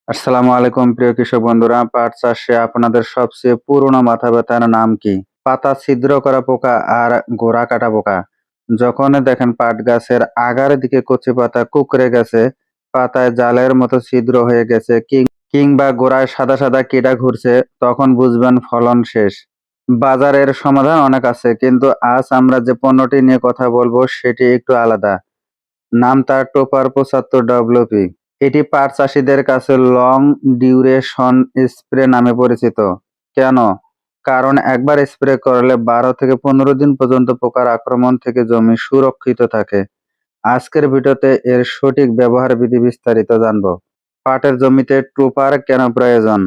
আসসালামু আলাইকুম প্রিয় কৃষক বন্ধুরা, পাট চাষে আপনাদের সবচেয়ে পুরনো মাথা ব্যথার নাম কি? পাতা ছিদ্র করা পোকা আর গোড়া কাটা পোকা। যখন দেখেন পাট গাছের আগার দিকে কচি পাতা কুঁকড়ে গেছে, পাতায় জালের মতো ছিদ্র হয়ে গেছে, কিংবা গোড়ায় সাদা সাদা কীটা ঘুরছে, তখন বুঝবেন ফলন শেষ। বাজারের সমাধান অনেক আছে, কিন্তু আজ আমরা যে পণ্যটি নিয়ে কথা বলবো সেটি একটু আলাদা। নাম তার টোপার ৭৫ WP। এটি পাট চাষীদের কাছে লং ডিউরেশন স্প্রে নামে পরিচিত। কেন? কারণ একবার স্প্রে করলে ১২ থেকে ১৫ দিন পর্যন্ত পোকার আক্রমণ থেকে জমি সুরক্ষিত থাকে। আজকের ভিডিওতে এর সঠিক ব্যবহার বিধি বিস্তারিত জানব। পাটের জমিতে টোপার কেন প্রয়োজন?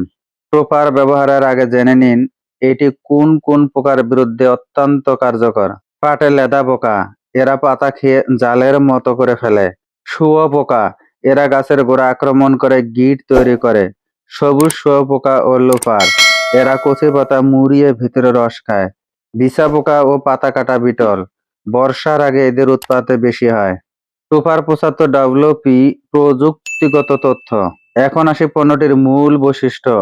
টোপার ব্যবহারের আগে জেনে নিন এটি কোন কোন পোকার বিরুদ্ধে অত্যন্ত কার্যকর। পাটে লেদা পোকা, এরা পাতা খেয়ে জালের মতো করে ফেলে। শুঁয়োপোকা, এরা গাছের গোড়া আক্রমণ করে গিঁট তৈরি করে। সবুজ শুঁয়োপোকা ও লোফার, এরা কচি পাতা মুড়িয়ে ভিতরে রস খায়। বিছা পোকা ও পাতা কাটা বিটল, বর্ষার আগে এদের উৎপাত বেশি হয়। সুপার ৭৫ WP প্রযুক্তিগত তথ্য। এখন আসি পণ্যটির মূল বৈশিষ্ট্য।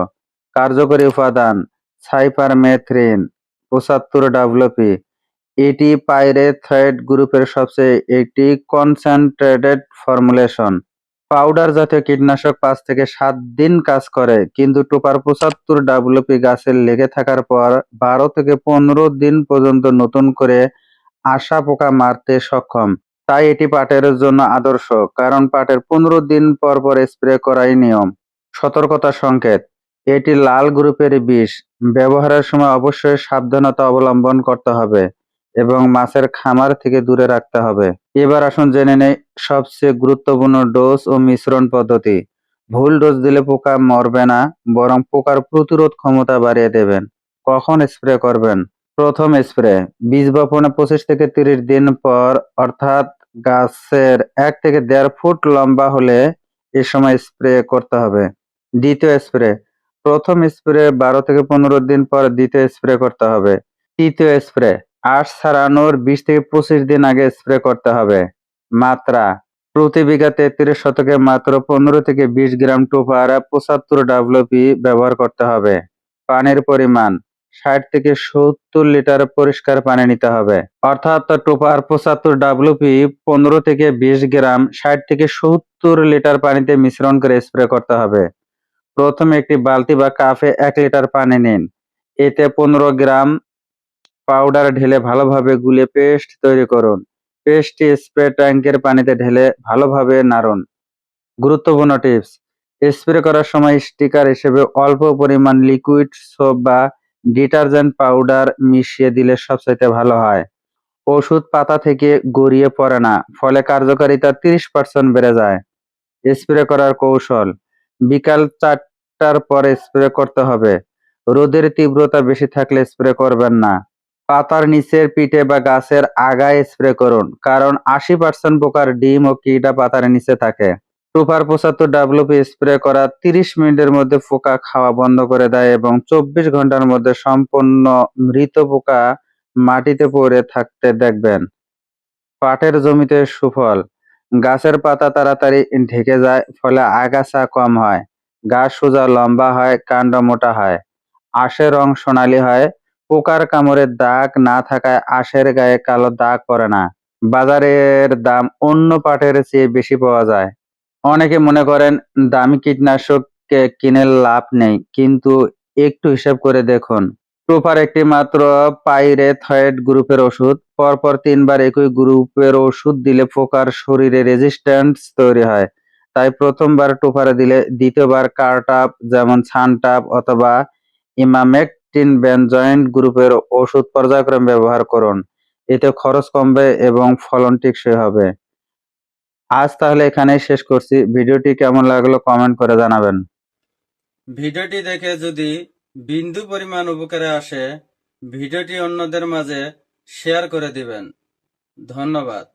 কার্যকরী উপাদান: সাইপারমেথ্রিন ৭৫ WP। এটি পাইরেথয়েড গ্রুপের সবচেয়ে একটি কনসেন্ট্রেটেড ফর্মুলেশন। পাউডার জাতীয় কীটনাশক ৫ থেকে ৭ দিন কাজ করে, কিন্তু টোপার ৭৫ WP গাছের লেগে থাকার পর ১২ থেকে ১৫ দিন পর্যন্ত নতুন করে আসা পোকা মারতে সক্ষম। তাই এটি পাটের জন্য আদর্শ, কারণ পাটের ১৫ দিন পর পর স্প্রে করাই নিয়ম। সতর্কতা সংকেত: এটি লাল গ্রুপের বিষ। ব্যবহারের সময় অবশ্যই সাবধানতা অবলম্বন করতে হবে এবং মাছের খামার থেকে দূরে রাখতে হবে। এবার আসুন জেনে নেই সবচেয়ে গুরুত্বপূর্ণ ডোজ ও মিশ্রণ পদ্ধতি। ভুল ডোজ দিলে পোকা মরবে না, বরং পোকার প্রতিরোধ ক্ষমতা বাড়িয়ে দেবেন। কখন স্প্রে করবেন? প্রথম স্প্রে বীজ বপনের ২৫ থেকে ৩০ দিন পর, অর্থাৎ গাছের ১ থেকে ১.৫ ফুট লম্বা হলে এ সময় স্প্রে করতে হবে। দ্বিতীয় স্প্রে প্রথম স্প্রে ১২ থেকে ১৫ দিন পর দ্বিতীয় স্প্রে করতে হবে। তৃতীয় স্প্রে আঁশ ছাড়ানোর ২০ থেকে ২৫ দিন আগে স্প্রে করতে হবে। মাত্রা: প্রতি বিঘা ৩৩ শতকে মাত্র ১৫ থেকে ২০ গ্রাম টোপার ৭৫ WP ব্যবহার করতে হবে। পানির পরিমাণ: ৬০ থেকে ৭০ লিটার পরিষ্কার পানি নিতে হবে। অর্থাৎ টোপার ৭৫ WP ১৫ থেকে ২০ গ্রাম ৬০ থেকে ৭০ লিটার পানিতে মিশ্রণ করে স্প্রে করতে হবে। প্রথমে একটি বালতি বা কাপে ১ লিটার পানি নিন। এতে ১৫ গ্রাম পাউডার ঢেলে ভালোভাবে গুলে পেস্ট তৈরি করুন। পেস্টটি স্প্রে ট্যাঙ্কের পানিতে ঢেলে ভালোভাবে নাড়ুন। গুরুত্বপূর্ণ টিপস: স্প্রে করার সময় স্টিকার হিসেবে অল্প পরিমাণ লিকুইড সোপ বা ডিটারজেন্ট পাউডার মিশিয়ে দিলে সবচাইতে ভালো হয়। ওষুধ পাতা থেকে গড়িয়ে পড়ে না, ফলে কার্যকারিতা ৩০% বেড়ে যায়। স্প্রে করার কৌশল: বিকাল ৪টার পরে স্প্রে করতে হবে। রোদের তীব্রতা বেশি থাকলে স্প্রে করবেন না। পাতার নিচের পিঠে বা গাছের আগায় স্প্রে করুন, কারণ ৮০% পোকার ডিম ও কীটা পাতার নিচে থাকে। সুপার ৭৫ WP স্প্রে করা ৩০ মিনিটের মধ্যে পোকা খাওয়া বন্ধ করে দেয় এবং ২৪ ঘন্টার মধ্যে সম্পূর্ণ মৃত পোকা মাটিতে পড়ে থাকতে দেখবেন। পাটের জমিতে সুফল: গাছের পাতা তাড়াতাড়ি ঢেকে যায়, ফলে আগাছা কম হয়, গাছ সোজা লম্বা হয়, কাণ্ড মোটা হয়, আঁশের রং সোনালী হয়, পোকার কামড়ের দাগ না থাকায় আঁশের গায়ে কালো দাগ পড়ে না। বাজারের দাম অন্য পাটের চেয়ে বেশি পাওয়া যায়। অনেকে মনে করেন দামি কীটনাশক কিনে লাভ নেই, কিন্তু একটু হিসাব করে দেখুন। প্রোপার একটি মাত্র পাইরেথয়েড গ্রুপের ওষুধ। পরপর ৩ বার একই গ্রুপের ওষুধ দিলে পোকার শরীরে রেজিস্ট্যান্স তৈরি হয়। তাই প্রথমবার টোপারে দিলে দ্বিতীয়বার কার্টাপ, যেমন ছানটাপ অথবা ইমামেকটিন বেনজয়েন্ট গ্রুপের ওষুধ পর্যায়ক্রমে ব্যবহার করুন। এতে খরচ কমবে এবং ফলন টেকসই হবে। আজ তাহলে এখানেই শেষ করছি। ভিডিওটি কেমন লাগলো কমেন্ট করে জানাবেন। ভিডিওটি দেখে যদি বিন্দু পরিমাণ উপকারে আসে, ভিডিওটি অন্যদের মাঝে শেয়ার করে দিবেন। ধন্যবাদ।